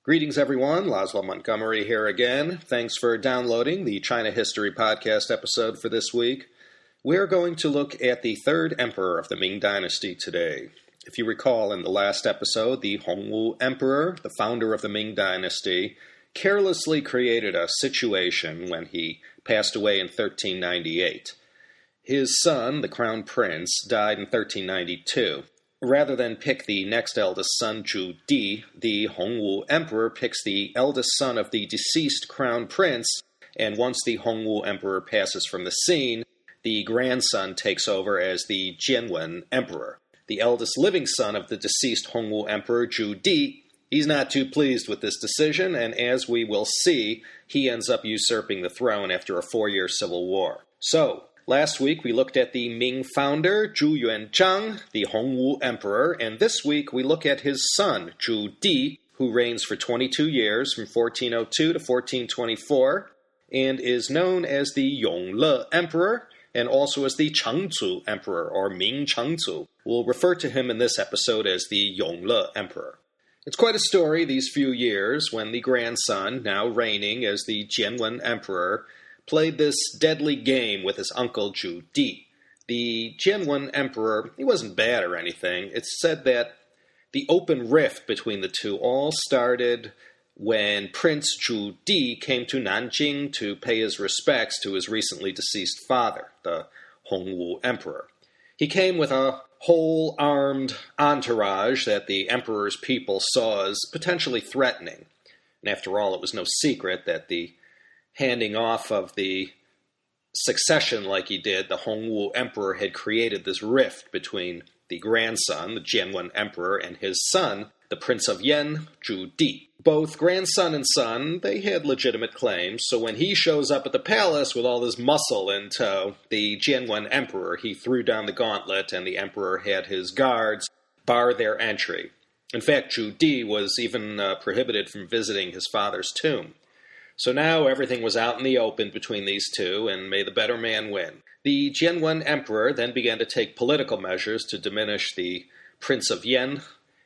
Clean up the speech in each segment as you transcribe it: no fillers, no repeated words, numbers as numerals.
Greetings, everyone. Laszlo Montgomery here again. Thanks for downloading the China History Podcast episode for this week. We're going to look at the third emperor of the Ming Dynasty today. If you recall, in the last episode, the Hongwu Emperor, the founder of the Ming Dynasty, carelessly created a situation when he passed away in 1398. His son, the Crown Prince, died in 1392. Rather than pick the next eldest son, Zhu Di, the Hongwu Emperor picks the eldest son of the deceased Crown Prince, and once the Hongwu Emperor passes from the scene, the grandson takes over as the Jianwen Emperor. The eldest living son of the deceased Hongwu Emperor, Zhu Di, he's not too pleased with this decision, and as we will see, he ends up usurping the throne after a 4-year civil war. So, last week we looked at the Ming founder, Zhu Yuanzhang, the Hongwu Emperor, and this week we look at his son, Zhu Di, who reigns for 22 years from 1402 to 1424, and is known as the Yongle Emperor, and also as the Chengzu Emperor, or Ming Chengzu. We'll refer to him in this episode as the Yongle Emperor. It's quite a story these few years when the grandson, now reigning as the Jianwen Emperor, played this deadly game with his uncle Zhu Di. The Jianwen Emperor, he wasn't bad or anything. It's said that the open rift between the two all started when Prince Zhu Di came to Nanjing to pay his respects to his recently deceased father, the Hongwu Emperor. He came with a whole armed entourage that the emperor's people saw as potentially threatening. And after all, it was no secret that the handing off of the succession like he did, the Hongwu Emperor had created this rift between the grandson, the Jianwen Emperor, and his son, the Prince of Yan, Zhu Di. Both grandson and son, they had legitimate claims, so when he shows up at the palace with all this muscle in tow, the Jianwen Emperor, he threw down the gauntlet, and the emperor had his guards bar their entry. In fact, Zhu Di was even prohibited from visiting his father's tomb. So now everything was out in the open between these two, and may the better man win. The Jianwen Emperor then began to take political measures to diminish the Prince of Yan.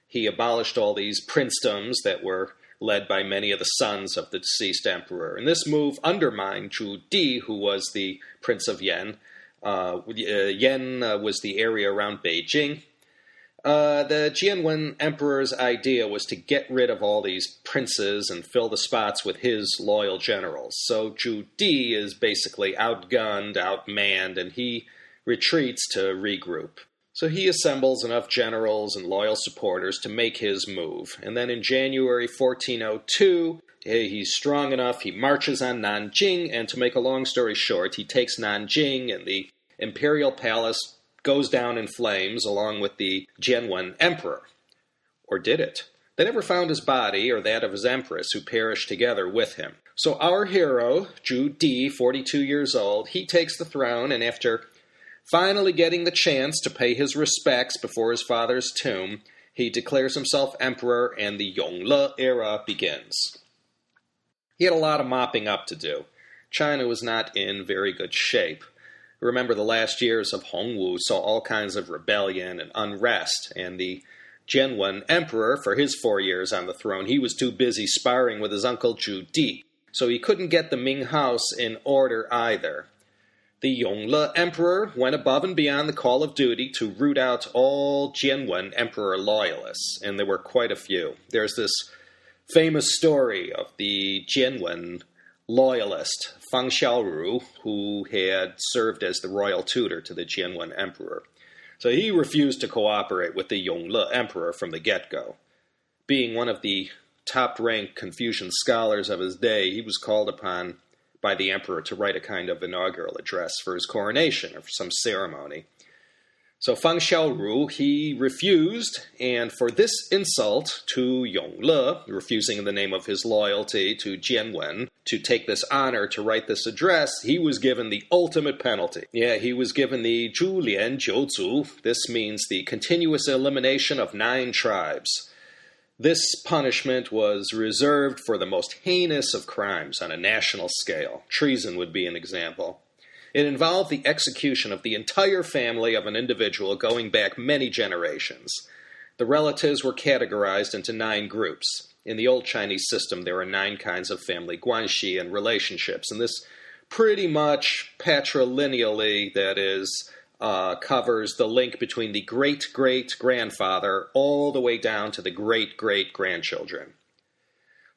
He abolished all these princedoms that were led by many of the sons of the deceased emperor. And this move undermined Zhu Di, who was the Prince of Yan. Yan was the area around Beijing. The Jianwen Emperor's idea was to get rid of all these princes and fill the spots with his loyal generals. So Zhu Di is basically outgunned, outmanned, and he retreats to regroup. So he assembles enough generals and loyal supporters to make his move. And then in January 1402, he's strong enough, he marches on Nanjing, and to make a long story short, he takes Nanjing, and the imperial palace goes down in flames along with the Jianwen Emperor. Or did it? They never found his body or that of his empress, who perished together with him. So our hero, Zhu Di, 42 years old, he takes the throne, and after finally getting the chance to pay his respects before his father's tomb, he declares himself emperor, and the Yongle era begins. He had a lot of mopping up to do. China was not in very good shape. Remember, the last years of Hongwu saw all kinds of rebellion and unrest, and the Jianwen Emperor, for his 4 years on the throne, he was too busy sparring with his uncle Zhu Di, so he couldn't get the Ming house in order either. The Yongle Emperor went above and beyond the call of duty to root out all Jianwen Emperor loyalists, and there were quite a few. There's this famous story of the Jianwen loyalist, Fang Xiaoru, who had served as the royal tutor to the Jianwen Emperor. So he refused to cooperate with the Yongle Emperor from the get-go. Being one of the top-ranked Confucian scholars of his day, he was called upon by the emperor to write a kind of inaugural address for his coronation or for some ceremony. So Fang Xiaoru, he refused, and for this insult to Yongle, refusing in the name of his loyalty to Jianwen, to take this honor to write this address, he was given the ultimate penalty. Yeah, he was given the Zhu Lian Jiu Zu. This means the continuous elimination of 9 tribes. This punishment was reserved for the most heinous of crimes on a national scale. Treason would be an example. It involved the execution of the entire family of an individual going back many generations. The relatives were categorized into 9 groups. In the old Chinese system, there are 9 kinds of family guanxi and relationships, and this pretty much patrilineally, that is, covers the link between the great-great-grandfather all the way down to the great-great-grandchildren.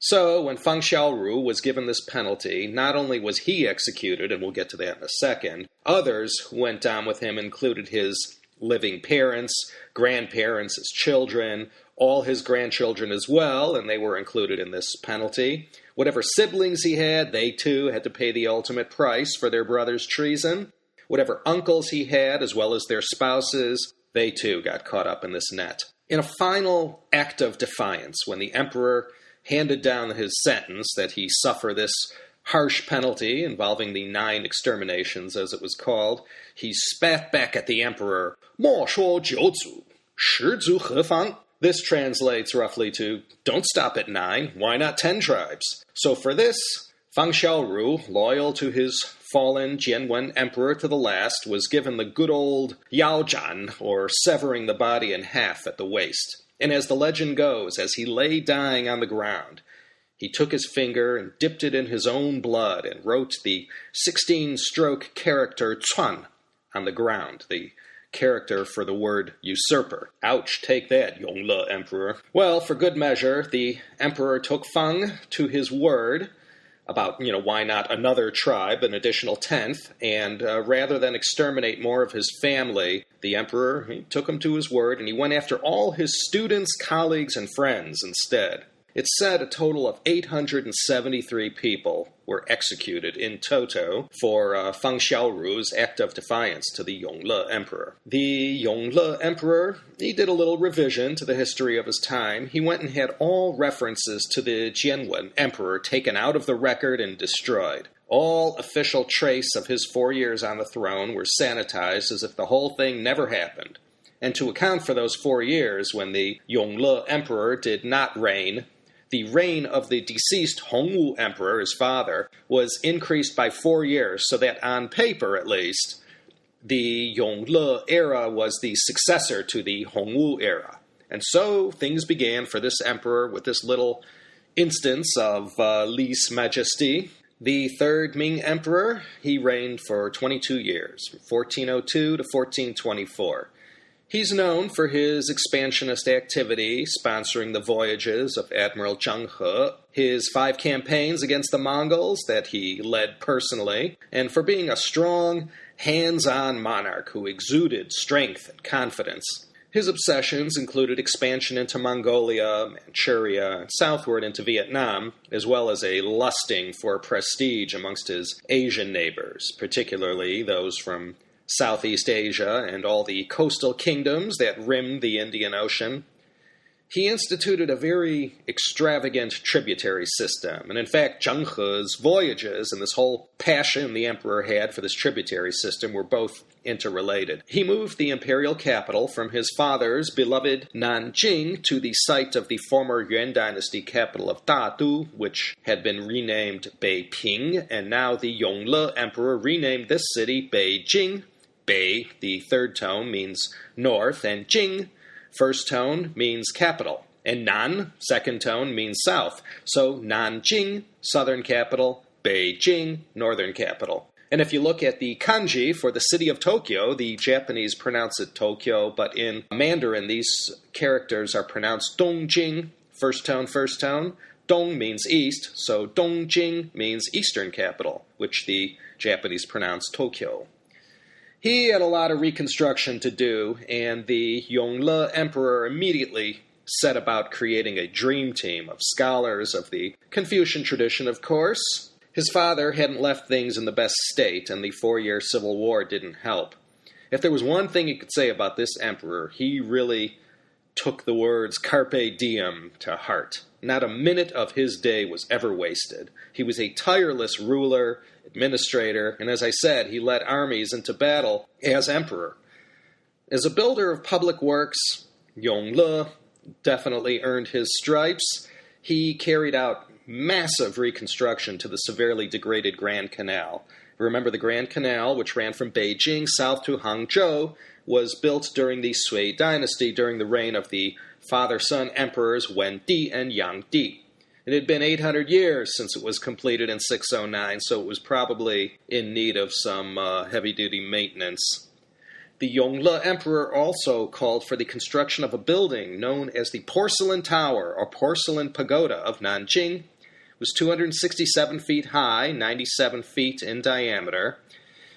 So, when Feng Xiaoru was given this penalty, not only was he executed, and we'll get to that in a second, others who went down with him included his living parents, grandparents, his children, all his grandchildren as well, and they were included in this penalty. Whatever siblings he had, they too had to pay the ultimate price for their brother's treason. Whatever uncles he had, as well as their spouses, they too got caught up in this net. In a final act of defiance, when the emperor handed down his sentence that he suffer this harsh penalty involving the 9 exterminations, as it was called, he spat back at the emperor, 莫说九族, 十族何方? This translates roughly to, don't stop at 9, why not 10 tribes? So for this, Feng Xiaoru, loyal to his fallen Jianwen emperor to the last, was given the good old yaozhan, or severing the body in half at the waist. And as the legend goes, as he lay dying on the ground, he took his finger and dipped it in his own blood and wrote the 16-stroke character Chuan on the ground, the character for the word usurper. Ouch, take that, Yongle emperor. Well, for good measure, the emperor took Feng to his word about, why not another tribe, an additional 10th, and rather than exterminate more of his family, the emperor, he took him to his word, and he went after all his students, colleagues, and friends instead. It's said a total of 873 people were executed in toto for Feng Xiaoru's act of defiance to the Yongle emperor. The Yongle emperor, he did a little revision to the history of his time. He went and had all references to the Jianwen emperor taken out of the record and destroyed. All official trace of his 4 years on the throne were sanitized as if the whole thing never happened. And to account for those 4 years when the Yongle emperor did not reign, the reign of the deceased Hongwu emperor, his father, was increased by 4 years, so that on paper, at least, the Yongle era was the successor to the Hongwu era. And so things began for this emperor with this little instance of lese Majesty. The third Ming emperor, he reigned for 22 years, from 1402 to 1424. He's known for his expansionist activity, sponsoring the voyages of Admiral Zheng He, his 5 campaigns against the Mongols that he led personally, and for being a strong, hands-on monarch who exuded strength and confidence. His obsessions included expansion into Mongolia, Manchuria, and southward into Vietnam, as well as a lusting for prestige amongst his Asian neighbors, particularly those from Southeast Asia and all the coastal kingdoms that rimmed the Indian Ocean. He instituted a very extravagant tributary system, and in fact, Zheng He's voyages and this whole passion the emperor had for this tributary system were both interrelated. He moved the imperial capital from his father's beloved Nanjing to the site of the former Yuan Dynasty capital of Dadu, which had been renamed Beiping, and now the Yongle emperor renamed this city Beijing. Bei, the third tone, means north, and Jing, first tone, means capital. And Nan, second tone, means south. So Nanjing, southern capital, Beijing, northern capital. And if you look at the kanji for the city of Tokyo, the Japanese pronounce it Tokyo, but in Mandarin these characters are pronounced Dongjing, first tone, first tone. Dong means east, so Dongjing means eastern capital, which the Japanese pronounce Tokyo. He had a lot of reconstruction to do, and the Yongle emperor immediately set about creating a dream team of scholars of the Confucian tradition, of course. His father hadn't left things in the best state, and the 4-year civil war didn't help. If there was one thing you could say about this emperor, he really took the words carpe diem to heart. Not a minute of his day was ever wasted. He was a tireless ruler, administrator, and as I said, he led armies into battle as emperor. As a builder of public works, Yongle definitely earned his stripes. He carried out massive reconstruction to the severely degraded Grand Canal. Remember, the Grand Canal, which ran from Beijing south to Hangzhou, was built during the Sui Dynasty during the reign of the father-son emperors Wen Di and Yang Di. It had been 800 years since it was completed in 609, so it was probably in need of some heavy-duty maintenance. The Yongle Emperor also called for the construction of a building known as the Porcelain Tower, or Porcelain Pagoda of Nanjing. It was 267 feet high, 97 feet in diameter.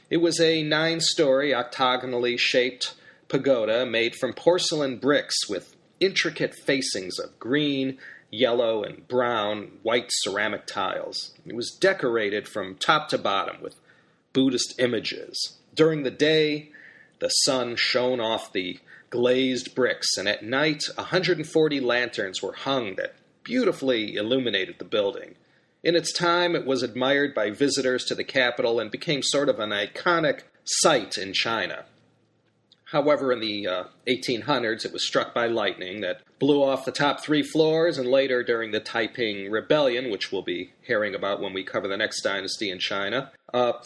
It was a 9-story, octagonally shaped pagoda made from porcelain bricks with intricate facings of green, yellow, and brown white ceramic tiles. It was decorated from top to bottom with Buddhist images. During the day, the sun shone off the glazed bricks, and at night 140 lanterns were hung that beautifully illuminated the building. In its time, it was admired by visitors to the capital and became sort of an iconic sight in China. However, in the 1800s, it was struck by lightning that blew off the top 3 floors, and later during the Taiping Rebellion, which we'll be hearing about when we cover the next dynasty in China.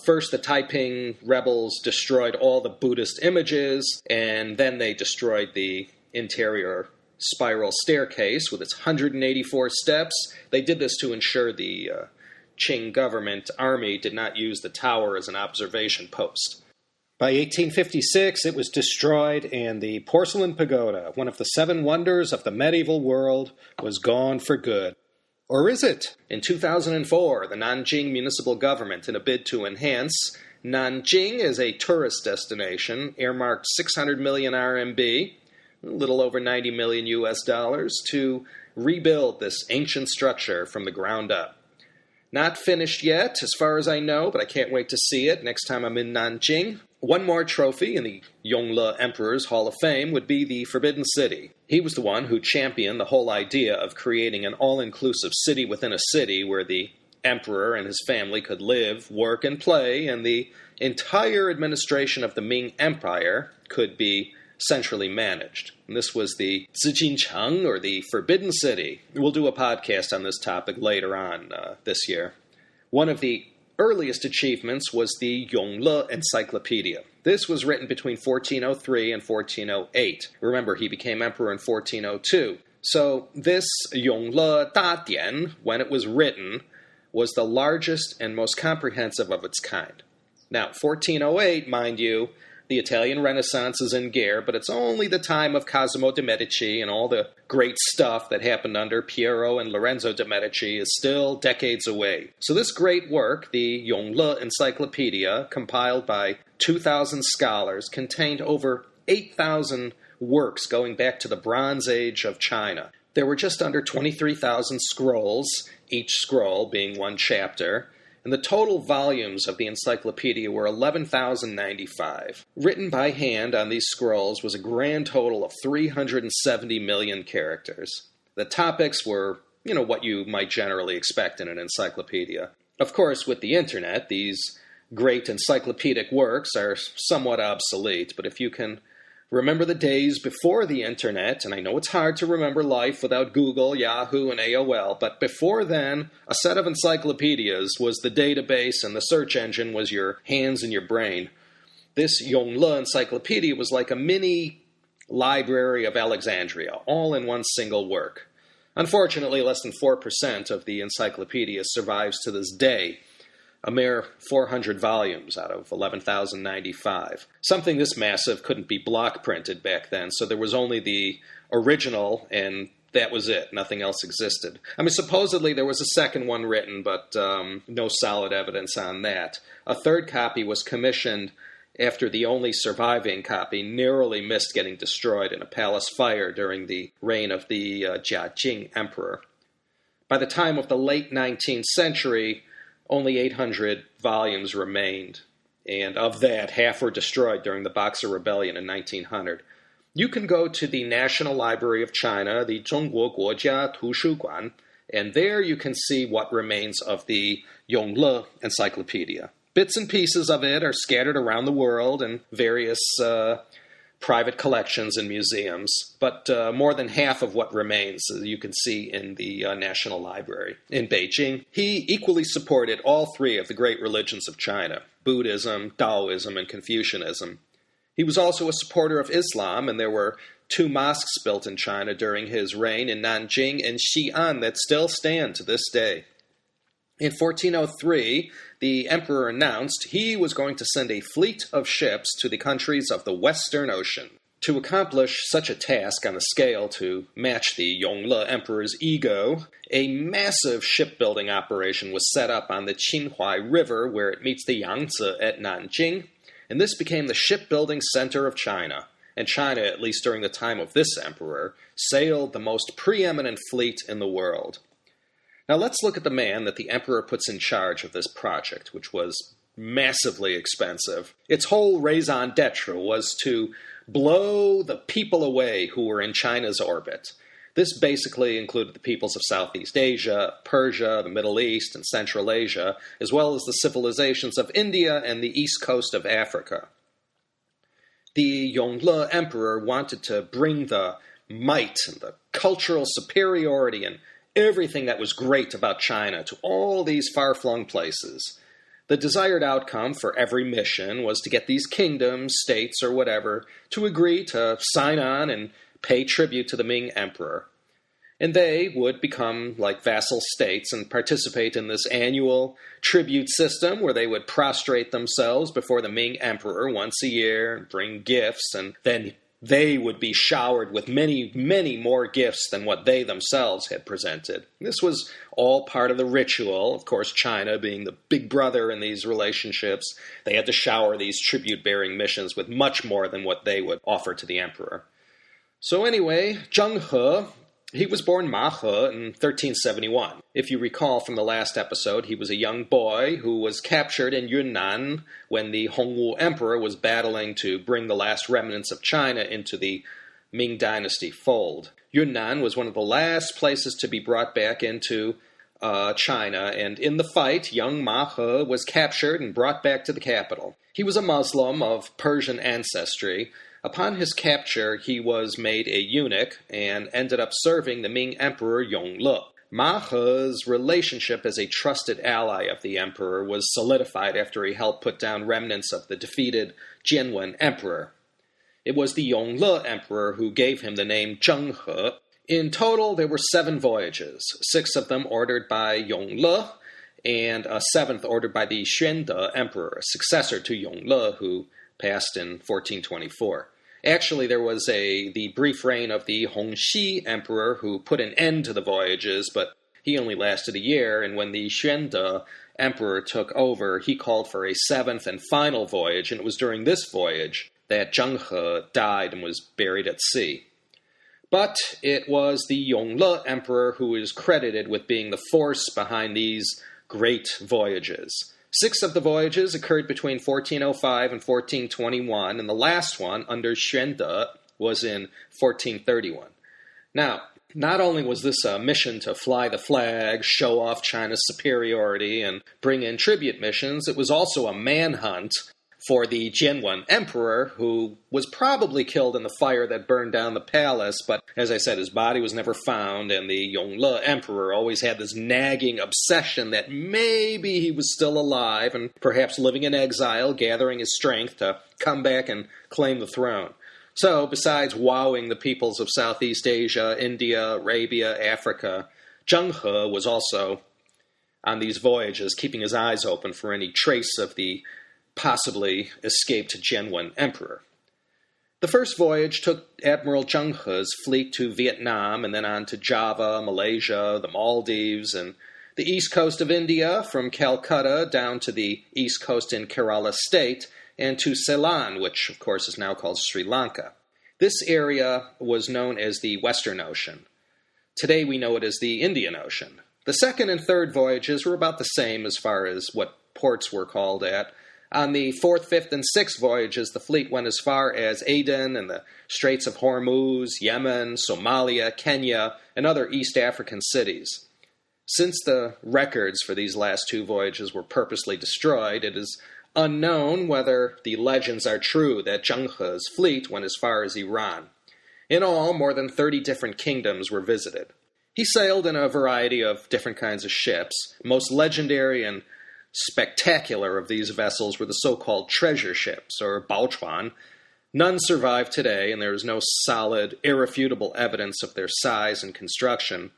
First, the Taiping rebels destroyed all the Buddhist images, and then they destroyed the interior spiral staircase with its 184 steps. They did this to ensure the Qing government army did not use the tower as an observation post. By 1856, it was destroyed, and the Porcelain Pagoda, one of the 7 wonders of the medieval world, was gone for good. Or is it? In 2004, the Nanjing municipal government, in a bid to enhance Nanjing as a tourist destination, earmarked 600 million RMB, a little over 90 million US dollars, to rebuild this ancient structure from the ground up. Not finished yet, as far as I know, but I can't wait to see it next time I'm in Nanjing. One more trophy in the Yongle Emperor's Hall of Fame would be the Forbidden City. He was the one who championed the whole idea of creating an all-inclusive city within a city where the emperor and his family could live, work, and play, and the entire administration of the Ming Empire could be centrally managed. And this was the Zijincheng, or the Forbidden City. We'll do a podcast on this topic later on this year. One of the earliest achievements was the Young Encyclopedia. This was written between 1403 and 1408. Remember, he became emperor in 1402. So this Yongle Dadian, when it was written, was the largest and most comprehensive of its kind. Now, 1408, mind you, the Italian Renaissance is in gear, but it's only the time of Cosimo de' Medici, and all the great stuff that happened under Piero and Lorenzo de' Medici is still decades away. So this great work, the Yongle Encyclopedia, compiled by 2,000 scholars, contained over 8,000 works going back to the Bronze Age of China. There were just under 23,000 scrolls, each scroll being one chapter, and the total volumes of the encyclopedia were 11,095. Written by hand on these scrolls was a grand total of 370 million characters. The topics were, what you might generally expect in an encyclopedia. Of course, with the internet, these great encyclopedic works are somewhat obsolete, but if you can remember the days before the internet, and I know it's hard to remember life without Google, Yahoo, and AOL, but before then, a set of encyclopedias was the database and the search engine was your hands and your brain. This Yongle Encyclopedia was like a mini library of Alexandria, all in one single work. Unfortunately, less than 4% of the encyclopedia survives to this day. A mere 400 volumes out of 11,095. Something this massive couldn't be block printed back then, so there was only the original, and that was it. Nothing else existed. Supposedly there was a second one written, but no solid evidence on that. A third copy was commissioned after the only surviving copy narrowly missed getting destroyed in a palace fire during the reign of the Jiaqing Emperor. By the time of the late 19th century, only 800 volumes remained, and of that, half were destroyed during the Boxer Rebellion in 1900. You can go to the National Library of China, the Zhongguo Guojia Tushuguan, and there you can see what remains of the Yongle Encyclopedia. Bits and pieces of it are scattered around the world in various private collections and museums, but more than half of what remains you can see in the National Library in Beijing. He equally supported all 3 of the great religions of China, Buddhism, Taoism, and Confucianism. He was also a supporter of Islam, and there were 2 mosques built in China during his reign in Nanjing and Xi'an that still stand to this day. In 1403, the emperor announced he was going to send a fleet of ships to the countries of the Western Ocean. To accomplish such a task on a scale to match the Yongle emperor's ego, a massive shipbuilding operation was set up on the Qinhuai River where it meets the Yangtze at Nanjing, and this became the shipbuilding center of China. And China, at least during the time of this emperor, sailed the most preeminent fleet in the world. Now let's look at the man that the emperor puts in charge of this project, which was massively expensive. Its whole raison d'etre was to blow the people away who were in China's orbit. This basically included the peoples of Southeast Asia, Persia, the Middle East, and Central Asia, as well as the civilizations of India and the east coast of Africa. The Yongle emperor wanted to bring the might and the cultural superiority and everything that was great about China to all these far-flung places. The desired outcome for every mission was to get these kingdoms, states, or whatever to agree to sign on and pay tribute to the Ming emperor. And they would become like vassal states and participate in this annual tribute system where they would prostrate themselves before the Ming emperor once a year and bring gifts, and then they would be showered with many, many more gifts than what they themselves had presented. This was all part of the ritual. Of course, China being the big brother in these relationships, they had to shower these tribute-bearing missions with much more than what they would offer to the emperor. So anyway, Zheng He, he was born Ma He in 1371. If you recall from the last episode, he was a young boy who was captured in Yunnan when the Hongwu emperor was battling to bring the last remnants of China into the Ming Dynasty fold. Yunnan was one of the last places to be brought back into China, and in the fight, young Ma He was captured and brought back to the capital. He was a Muslim of Persian ancestry. Upon his capture, he was made a eunuch and ended up serving the Ming Emperor Yongle. Ma He's relationship as a trusted ally of the emperor was solidified after he helped put down remnants of the defeated Jianwen emperor. It was the Yongle emperor who gave him the name Zheng He. In total, there were 7 voyages, 6 of them ordered by Yongle, and a 7th ordered by the Xuande emperor, a successor to Yongle, who passed in 1424. Actually, there was the brief reign of the Hongxi emperor who put an end to the voyages, but he only lasted a year, and when the Xuande emperor took over, he called for a 7th and final voyage, and it was during this voyage that Zheng He died and was buried at sea. But it was the Yongle emperor who is credited with being the force behind these great voyages. 6 of the voyages occurred between 1405 and 1421, and the last one, under Xuande, was in 1431. Now, not only was this a mission to fly the flag, show off China's superiority, and bring in tribute missions, it was also a manhunt for the Jianwen emperor, who was probably killed in the fire that burned down the palace, but as I said, his body was never found, and the Yongle emperor always had this nagging obsession that maybe he was still alive and perhaps living in exile, gathering his strength to come back and claim the throne. So, besides wowing the peoples of Southeast Asia, India, Arabia, Africa, Zheng He was also on these voyages, keeping his eyes open for any trace of the possibly escaped Jianwen emperor. The first voyage took Admiral Zheng He's fleet to Vietnam and then on to Java, Malaysia, the Maldives, and the east coast of India, from Calcutta down to the east coast in Kerala state, and to Ceylon, which of course is now called Sri Lanka. This area was known as the Western Ocean. Today we know it as the Indian Ocean. The second and third voyages were about the same as far as what ports were called at. On the 4th, 5th, and 6th voyages, the fleet went as far as Aden and the Straits of Hormuz, Yemen, Somalia, Kenya, and other East African cities. Since the records for these last 2 voyages were purposely destroyed, it is unknown whether the legends are true that Zheng He's fleet went as far as Iran. In all, more than 30 different kingdoms were visited. He sailed in a variety of different kinds of ships. Most legendary and spectacular of these vessels were the so-called treasure ships, or baochuan, None survive today, and there is no solid, irrefutable evidence of their size and construction.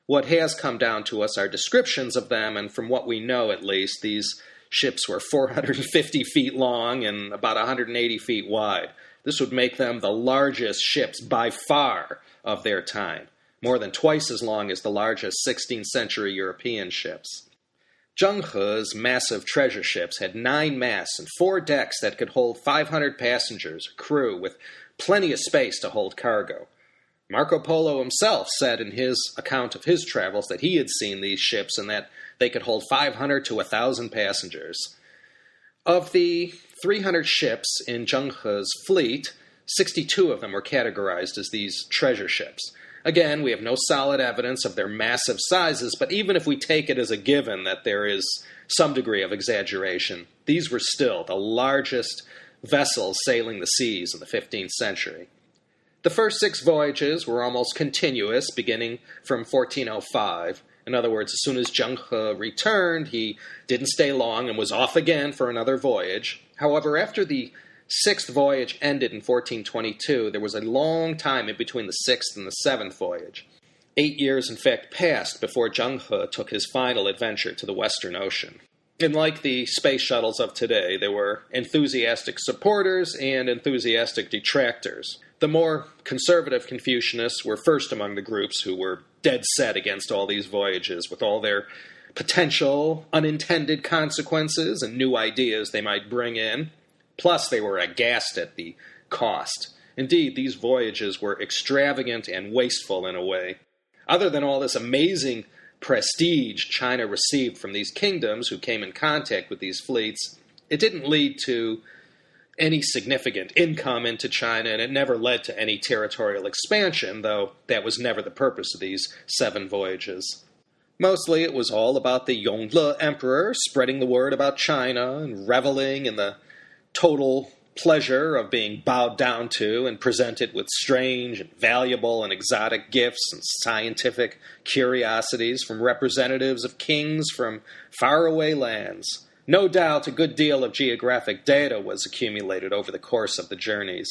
What has come down to us are descriptions of them, and from what we know at least, these ships were 450 feet long and about 180 feet wide. This would make them the largest ships by far of their time, more than twice as long as the largest 16th century European ships. Zheng He's massive treasure ships had 9 masts and 4 decks that could hold 500 passengers or crew with plenty of space to hold cargo. Marco Polo himself said in his account of his travels that he had seen these ships and that they could hold 500 to 1,000 passengers. Of the 300 ships in Zheng He's fleet, 62 of them were categorized as these treasure ships. Again, we have no solid evidence of their massive sizes, but even if we take it as a given that there is some degree of exaggeration, these were still the largest vessels sailing the seas in the 15th century. The first 6 voyages were almost continuous, beginning from 1405. In other words, as soon as Zheng He returned, he didn't stay long and was off again for another voyage. However, after the 6th voyage ended in 1422, there was a long time in between the 6th and the 7th voyage. 8 years, in fact, passed before Zheng He took his final adventure to the Western Ocean. And like the space shuttles of today, there were enthusiastic supporters and enthusiastic detractors. The more conservative Confucianists were first among the groups who were dead set against all these voyages, with all their potential unintended consequences and new ideas they might bring in. Plus, they were aghast at the cost. Indeed, these voyages were extravagant and wasteful in a way. Other than all this amazing prestige China received from these kingdoms who came in contact with these fleets, it didn't lead to any significant income into China, and it never led to any territorial expansion, though that was never the purpose of these 7 voyages. Mostly it was all about the Yongle emperor spreading the word about China and reveling in the total pleasure of being bowed down to and presented with strange and valuable and exotic gifts and scientific curiosities from representatives of kings from faraway lands. No doubt a good deal of geographic data was accumulated over the course of the journeys.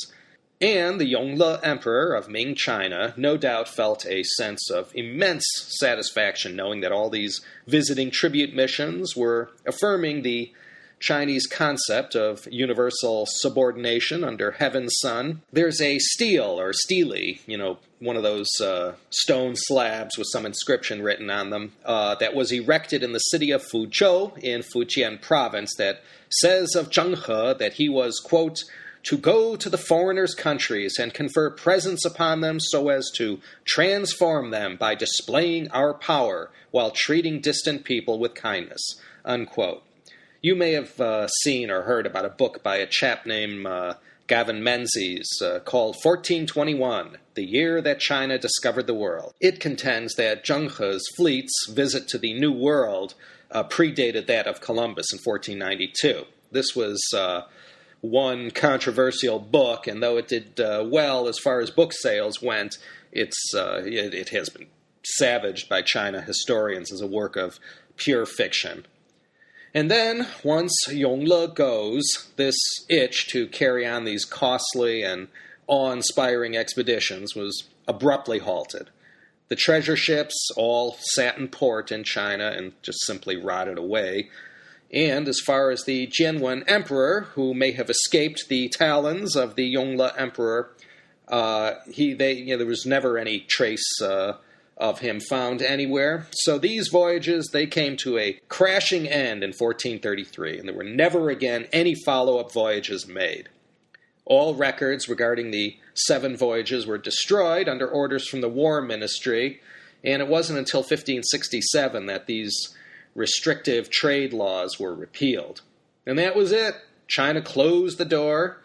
And the Yongle Emperor of Ming China no doubt felt a sense of immense satisfaction knowing that all these visiting tribute missions were affirming the Chinese concept of universal subordination under heaven's sun. There's a stele or stele, one of those stone slabs with some inscription written on them, that was erected in the city of Fuzhou in Fujian province that says of Zheng He that he was, quote, to go to the foreigners' countries and confer presents upon them so as to transform them by displaying our power while treating distant people with kindness, unquote. You may have seen or heard about a book by a chap named Gavin Menzies called 1421, The Year That China Discovered the World. It contends that Zheng He's fleet's visit to the New World predated that of Columbus in 1492. This was one controversial book, and though it did well as far as book sales went, it has been savaged by China historians as a work of pure fiction. And then, once Yongle goes, this itch to carry on these costly and awe-inspiring expeditions was abruptly halted. The treasure ships all sat in port in China and just simply rotted away. And as far as the Jianwen Emperor, who may have escaped the talons of the Yongle Emperor, there was never any trace of him found anywhere. So these voyages, they came to a crashing end in 1433, and there were never again any follow-up voyages made. All records regarding the 7 voyages were destroyed under orders from the War Ministry, and it wasn't until 1567 that these restrictive trade laws were repealed. And that was it. China closed the door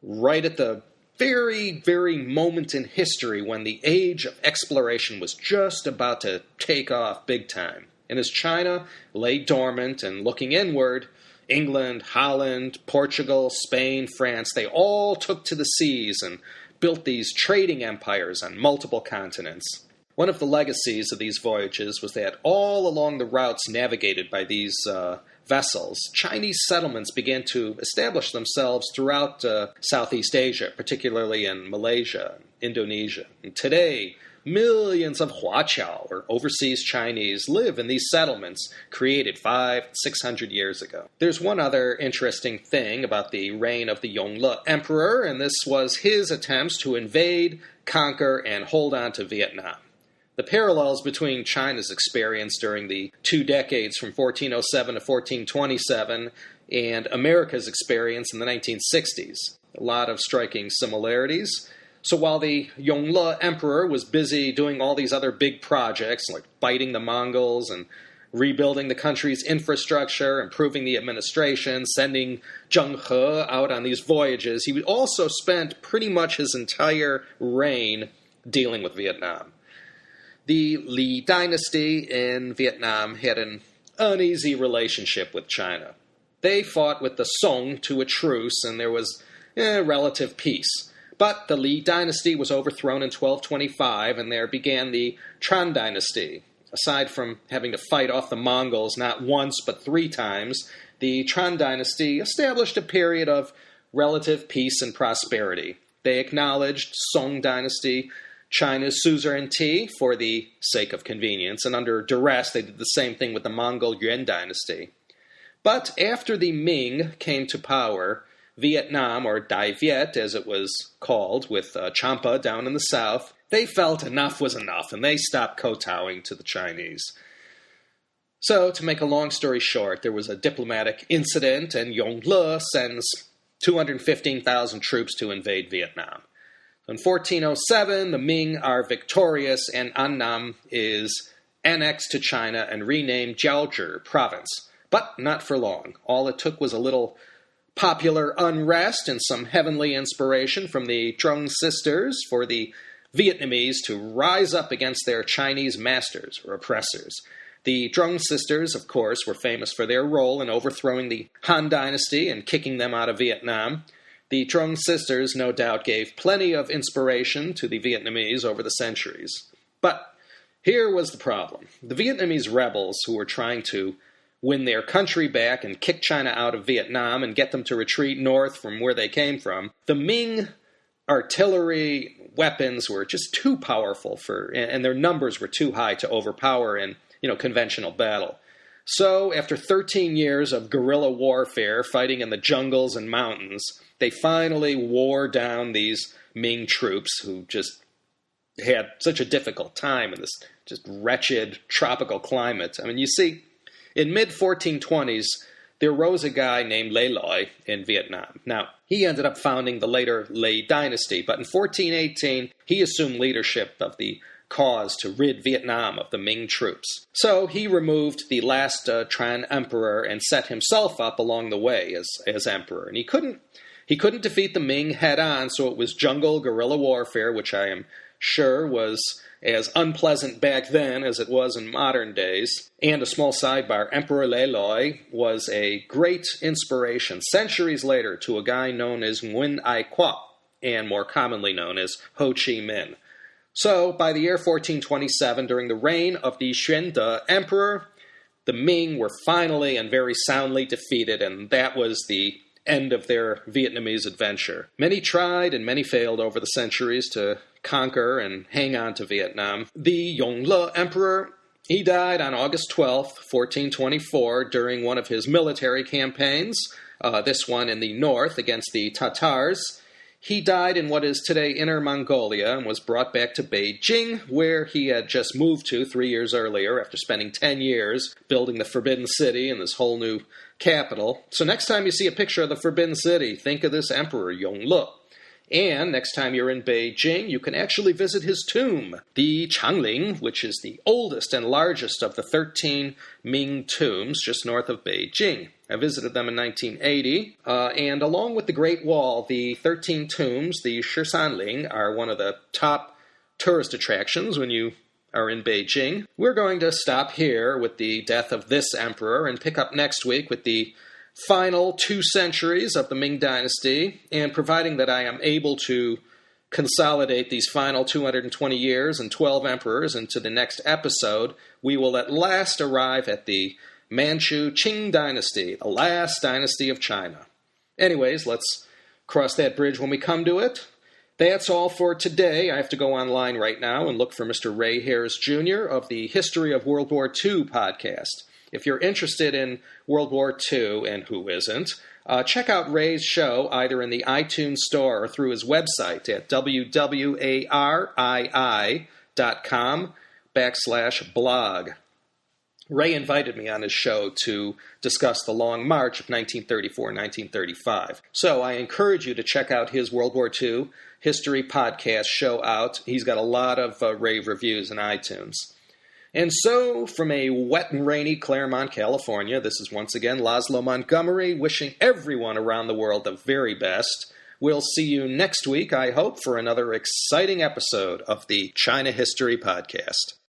right at the very, very moment in history when the age of exploration was just about to take off big time. And as China lay dormant and looking inward, England, Holland, Portugal, Spain, France, they all took to the seas and built these trading empires on multiple continents. One of the legacies of these voyages was that all along the routes navigated by these vessels, Chinese settlements began to establish themselves throughout Southeast Asia, particularly in Malaysia, Indonesia. And today, millions of Huaqiao, or overseas Chinese, live in these settlements created 500-600 years ago. There's one other interesting thing about the reign of the Yongle Emperor, and this was his attempts to invade, conquer, and hold on to Vietnam. The parallels between China's experience during the 2 decades from 1407 to 1427 and America's experience in the 1960s. A lot of striking similarities. So while the Yongle Emperor was busy doing all these other big projects, like fighting the Mongols and rebuilding the country's infrastructure, improving the administration, sending Zheng He out on these voyages, he also spent pretty much his entire reign dealing with Vietnam. The Li Dynasty in Vietnam had an uneasy relationship with China. They fought with the Song to a truce, and there was relative peace. But the Li Dynasty was overthrown in 1225, and there began the Tran Dynasty. Aside from having to fight off the Mongols not once but 3 times, the Tran Dynasty established a period of relative peace and prosperity. They acknowledged Song Dynasty China's suzerainty for the sake of convenience, and under duress they did the same thing with the Mongol Yuan Dynasty. But after the Ming came to power, Vietnam, or Dai Viet as it was called, with Champa down in the south, they felt enough was enough, and they stopped kowtowing to the Chinese. So, to make a long story short, there was a diplomatic incident, and Yongle sends 215,000 troops to invade Vietnam. In 1407, the Ming are victorious, and Annam is annexed to China and renamed Jiaozhi province. But not for long. All it took was a little popular unrest and some heavenly inspiration from the Trung sisters for the Vietnamese to rise up against their Chinese masters or oppressors. The Trung sisters, of course, were famous for their role in overthrowing the Han Dynasty and kicking them out of Vietnam. The Trung sisters, no doubt, gave plenty of inspiration to the Vietnamese over the centuries. But here was the problem. The Vietnamese rebels who were trying to win their country back and kick China out of Vietnam and get them to retreat north from where they came from, the Ming artillery weapons were just too powerful and their numbers were too high to overpower in, conventional battle. So, after 13 years of guerrilla warfare, fighting in the jungles and mountains, they finally wore down these Ming troops who just had such a difficult time in this just wretched tropical climate. I mean, you see, in mid-1420s, there rose a guy named Le Loi in Vietnam. Now, he ended up founding the later Lei Dynasty, but in 1418, he assumed leadership of the cause to rid Vietnam of the Ming troops. So he removed the last Tran emperor and set himself up along the way as emperor. And he couldn't defeat the Ming head-on, so it was jungle guerrilla warfare, which I am sure was as unpleasant back then as it was in modern days. And a small sidebar, Emperor Le Loi was a great inspiration centuries later to a guy known as Nguyen Ai Quoc, and more commonly known as Ho Chi Minh. So, by the year 1427, during the reign of the Xuan De Emperor, the Ming were finally and very soundly defeated, and that was the end of their Vietnamese adventure. Many tried and many failed over the centuries to conquer and hang on to Vietnam. The Yongle Emperor, he died on August 12th, 1424, during one of his military campaigns, this one in the north against the Tatars. He died in what is today Inner Mongolia and was brought back to Beijing, where he had just moved to 3 years earlier after spending 10 years building the Forbidden City and this whole new capital. So next time you see a picture of the Forbidden City, think of this emperor, Yongle. And next time you're in Beijing, you can actually visit his tomb, the Changling, which is the oldest and largest of the 13 Ming tombs just north of Beijing. I visited them in 1980, and along with the Great Wall, the 13 tombs, the Shisanling, are one of the top tourist attractions when you are in Beijing. We're going to stop here with the death of this emperor and pick up next week with the final 2 centuries of the Ming Dynasty, and providing that I am able to consolidate these final 220 years and 12 emperors into the next episode, we will at last arrive at the Manchu Qing Dynasty, the last dynasty of China. Anyways, let's cross that bridge when we come to it. That's all for today. I have to go online right now and look for Mr. Ray Harris Jr. of the History of World War II podcast. If you're interested in World War II, and who isn't, check out Ray's show either in the iTunes store or through his website at wwarii.com/blog. Ray invited me on his show to discuss the Long March of 1934-1935. So I encourage you to check out his World War II history podcast show out. He's got a lot of rave reviews in iTunes. And so, from a wet and rainy Claremont, California, this is once again Laszlo Montgomery wishing everyone around the world the very best. We'll see you next week, I hope, for another exciting episode of the China History Podcast.